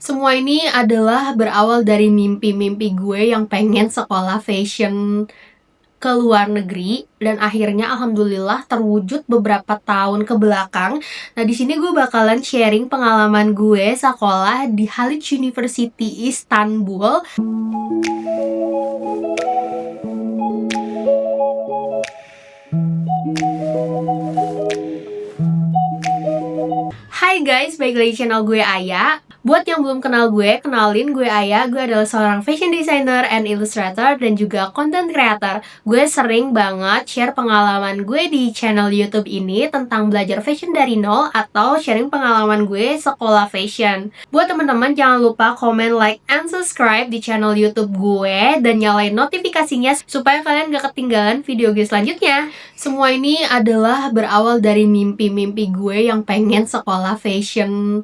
Semua ini adalah berawal dari mimpi-mimpi gue yang pengen sekolah fashion ke luar negeri dan akhirnya alhamdulillah terwujud beberapa tahun ke belakang. Nah, di sini gue bakalan sharing pengalaman gue sekolah di Haliç University Istanbul. Hai guys, balik lagi channel gue Aya. Buat yang belum kenal gue, kenalin gue Aya. Gue adalah seorang fashion designer and illustrator dan juga content creator. Gue sering banget share pengalaman gue di channel YouTube ini tentang belajar fashion dari nol atau sharing pengalaman gue sekolah fashion. Buat teman-teman jangan lupa komen, like, and subscribe di channel YouTube gue dan nyalain notifikasinya supaya kalian gak ketinggalan video gue selanjutnya. Semua ini adalah berawal dari mimpi-mimpi gue yang pengen sekolah fashion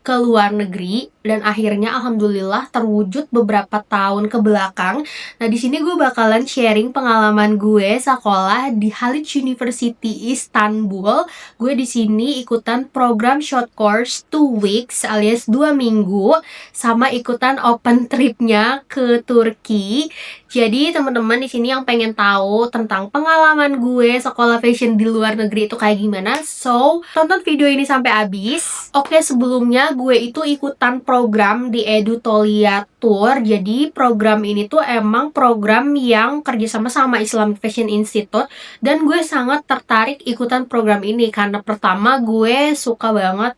ke luar negeri dan akhirnya alhamdulillah terwujud beberapa tahun ke belakang. Nah, di sini gue bakalan sharing pengalaman gue sekolah di Haliç University Istanbul. Gue di sini ikutan program short course 2 weeks alias 2 minggu sama ikutan open tripnya ke Turki. Jadi teman-teman di sini yang pengen tahu tentang pengalaman gue sekolah fashion di luar negeri itu kayak gimana, so tonton video ini sampai habis. Oke, sebelumnya gue itu ikutan program di Edutolia Tour. Jadi program ini tuh emang program yang kerjasama sama Islamic Fashion Institute dan gue sangat tertarik ikutan program ini karena pertama gue suka banget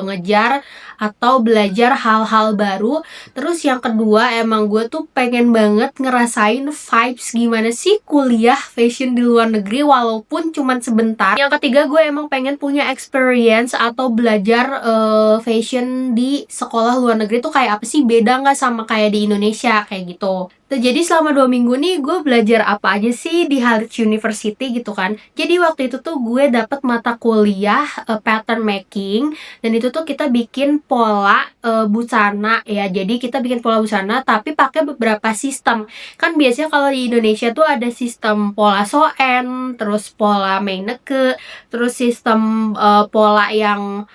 ngejar atau belajar hal-hal baru. Terus yang kedua emang gue tuh pengen banget ngerasain vibes gimana sih kuliah fashion di luar negeri walaupun cuman sebentar. Yang ketiga gue emang pengen punya experience atau belajar fashion di sekolah luar negeri tuh kayak apa sih, beda nggak sama kayak di Indonesia kayak gitu. Jadi selama 2 minggu nih gue belajar apa aja sih di Haliç University gitu kan. Jadi waktu itu tuh gue dapet mata kuliah pattern making dan itu tuh kita bikin pola busana ya. Jadi kita bikin pola busana tapi pakai beberapa sistem. Kan biasanya kalau di Indonesia tuh ada sistem pola soen, terus pola meineke, terus sistem pola yang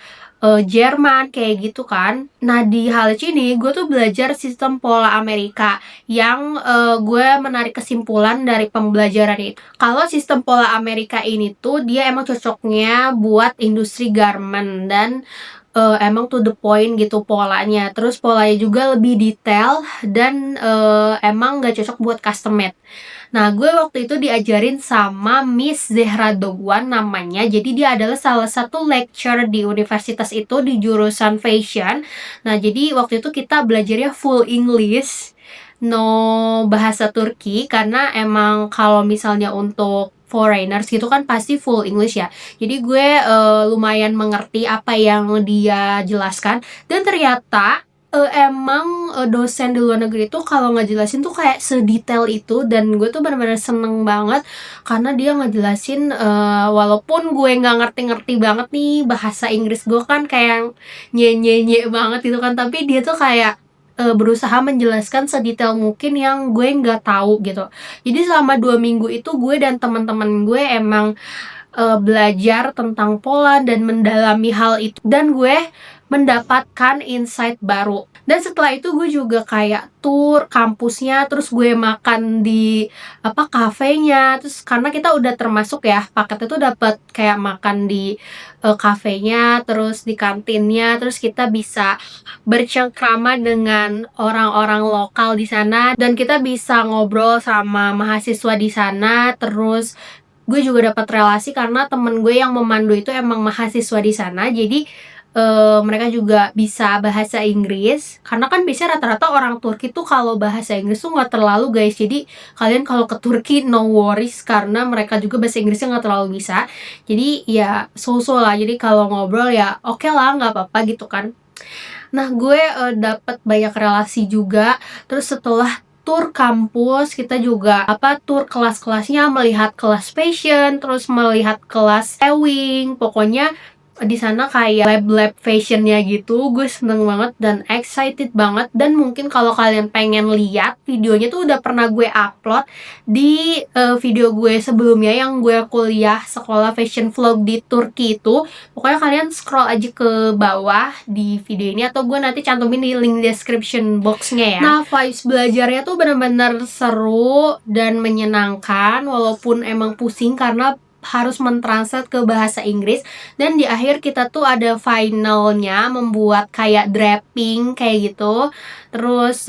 Jerman kayak gitu kan. Nah, di Haliç ini gue tuh belajar sistem pola Amerika yang gue menarik kesimpulan dari pembelajaran itu. Kalau sistem pola Amerika ini tuh dia emang cocoknya buat industri garment dan emang to the point gitu polanya. Terus polanya juga lebih detail dan emang gak cocok buat custom made. Nah, gue waktu itu diajarin sama Miss Zehra Dogwan namanya. Jadi dia adalah salah satu lecturer di universitas itu di jurusan fashion. Nah, jadi waktu itu kita belajarnya full English, no bahasa Turki, karena emang kalau misalnya untuk foreigners gitu kan pasti full English ya. Jadi gue lumayan mengerti apa yang dia jelaskan dan ternyata emang dosen di luar negeri tuh kalau ngejelasin tuh kayak sedetail itu dan gue tuh benar-benar seneng banget karena dia ngejelasin walaupun gue nggak ngerti-ngerti banget nih bahasa Inggris, gue kan kayak nye banget gitu kan, tapi dia tuh kayak berusaha menjelaskan sedetail mungkin yang gue nggak tahu gitu. Jadi selama 2 minggu itu gue dan teman-teman gue emang belajar tentang pola dan mendalami hal itu dan gue mendapatkan insight baru. Dan setelah itu gue juga kayak tour kampusnya, terus gue makan di kafenya. Terus karena kita udah termasuk ya paketnya tuh dapat kayak makan di kafenya, terus di kantinnya, terus kita bisa bercengkrama dengan orang-orang lokal di sana dan kita bisa ngobrol sama mahasiswa di sana. Terus gue juga dapat relasi karena temen gue yang memandu itu emang mahasiswa di sana. Jadi mereka juga bisa bahasa Inggris karena kan biasanya rata-rata orang Turki tuh kalau bahasa Inggris tuh nggak terlalu guys. Jadi kalian kalau ke Turki no worries karena mereka juga bahasa Inggrisnya nggak terlalu bisa. Jadi ya so-so lah. Jadi kalau ngobrol ya oke lah, nggak apa-apa gitu kan. Nah, gue dapat banyak relasi juga. Terus setelah tur kampus kita juga tur kelas-kelasnya, melihat kelas fashion, terus melihat kelas sewing. Pokoknya di sana kayak lab fashionnya gitu. Gue seneng banget dan excited banget. Dan mungkin kalau kalian pengen lihat videonya tuh udah pernah gue upload di video gue sebelumnya yang gue kuliah sekolah fashion vlog di Turki itu. Pokoknya kalian scroll aja ke bawah di video ini, atau gue nanti cantumin di link description boxnya ya. Nah, vibes belajarnya tuh bener-bener seru dan menyenangkan, walaupun emang pusing karena harus mentranslate ke bahasa Inggris. Dan di akhir kita tuh ada finalnya, membuat kayak draping kayak gitu, terus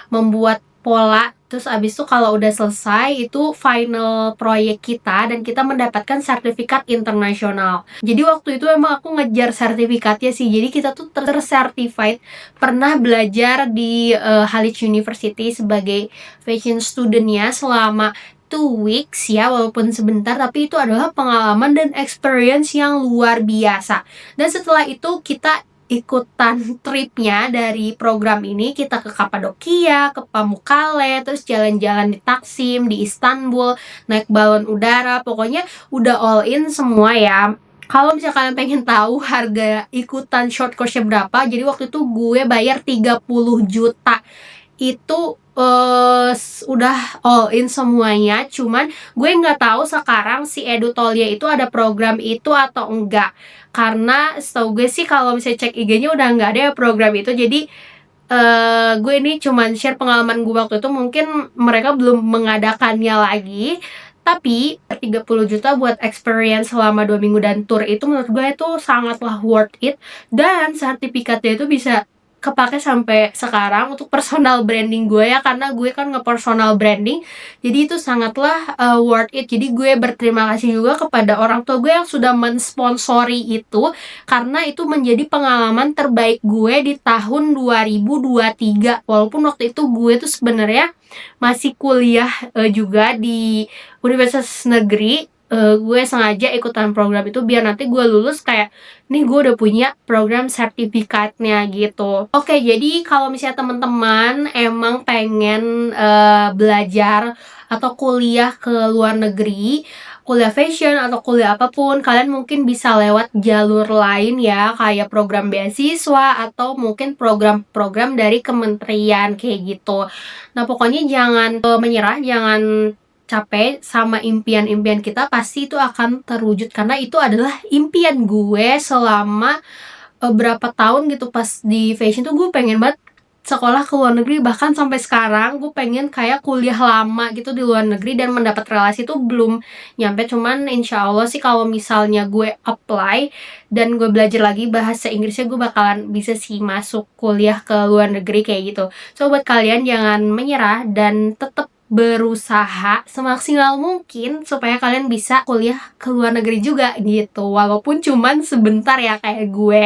membuat pola. Terus abis itu kalau udah selesai, itu final proyek kita dan kita mendapatkan sertifikat internasional. Jadi waktu itu emang aku ngejar sertifikatnya sih. Jadi kita tuh tercertified pernah belajar di Haliç University sebagai fashion studentnya selama 2 weeks ya, walaupun sebentar, tapi itu adalah pengalaman dan experience yang luar biasa. Dan setelah itu kita ikutan tripnya dari program ini, kita ke Kapadokia, ke Pamukkale, terus jalan-jalan di Taksim, di Istanbul, naik balon udara, pokoknya udah all in semua ya. Kalau misalnya kalian pengen tahu harga ikutan short course-nya berapa, jadi waktu itu gue bayar 30 juta. Itu udah all in semuanya. Cuman gue nggak tahu sekarang si Edutolya itu ada program itu atau enggak, karena setahu gue sih kalau misalnya cek IG-nya udah nggak ada ya program itu. Jadi gue ini cuman share pengalaman gue waktu itu, mungkin mereka belum mengadakannya lagi. Tapi 30 juta buat experience selama 2 minggu dan tour itu menurut gue itu sangatlah worth it. Dan sertifikatnya itu bisa kepake sampai sekarang untuk personal branding gue ya, karena gue kan nge-personal branding. Jadi itu sangatlah worth it. Jadi gue berterima kasih juga kepada orang tua gue yang sudah mensponsori itu, karena itu menjadi pengalaman terbaik gue di tahun 2023. Walaupun waktu itu gue tuh sebenarnya masih kuliah juga di universitas negeri. Gue sengaja ikutan program itu biar nanti gue lulus kayak, nih gue udah punya program sertifikatnya gitu. Oke, jadi kalau misalnya teman-teman emang pengen belajar atau kuliah ke luar negeri, kuliah fashion atau kuliah apapun, kalian mungkin bisa lewat jalur lain ya, kayak program beasiswa atau mungkin program-program dari kementerian kayak gitu. Nah, pokoknya jangan menyerah, jangan capek sama impian-impian kita, pasti itu akan terwujud, karena itu adalah impian gue selama berapa tahun gitu. Pas di fashion tuh gue pengen banget sekolah ke luar negeri, bahkan sampai sekarang gue pengen kayak kuliah lama gitu di luar negeri, dan mendapat relasi tuh belum nyampe. Cuman insya Allah sih kalau misalnya gue apply dan gue belajar lagi bahasa Inggrisnya, gue bakalan bisa sih masuk kuliah ke luar negeri kayak gitu. So buat kalian jangan menyerah dan tetap berusaha semaksimal mungkin supaya kalian bisa kuliah ke luar negeri juga gitu, walaupun cuman sebentar ya kayak gue.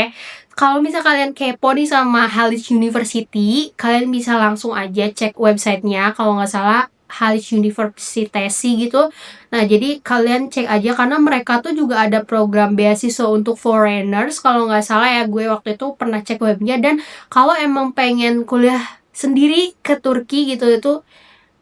Kalau misal kalian kepo nih sama Haliç University, kalian bisa langsung aja cek websitenya, kalau nggak salah Haliç University gitu. Nah, jadi kalian cek aja, karena mereka tuh juga ada program beasiswa untuk foreigners kalau nggak salah ya. Gue waktu itu pernah cek webnya, dan kalau emang pengen kuliah sendiri ke Turki gitu, itu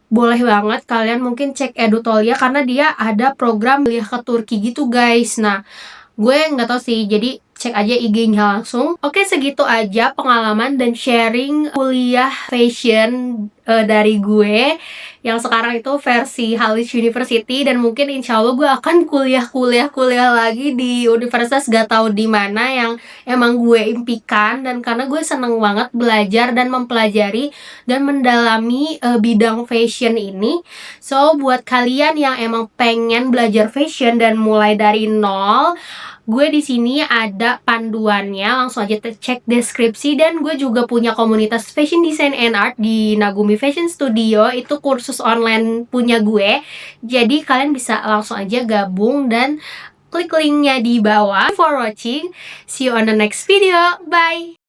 boleh banget kalian mungkin cek Edutolya, karena dia ada program kuliah ke Turki gitu guys. Nah, gue nggak tahu sih, jadi cek aja IG-nya langsung. Oke, segitu aja pengalaman dan sharing kuliah fashion dari gue yang sekarang itu versi Haliç University. Dan mungkin insya Allah gue akan kuliah lagi di universitas gak tahu di mana yang emang gue impikan. Dan karena gue seneng banget belajar dan mempelajari dan mendalami bidang fashion ini. So buat kalian yang emang pengen belajar fashion dan mulai dari nol, gue di sini ada panduannya, langsung aja cek deskripsi. Dan gue juga punya komunitas fashion design and art di Nagumi Fashion Studio, itu kursus online punya gue. Jadi kalian bisa langsung aja gabung dan klik linknya di bawah. For watching, see you on the next video, bye.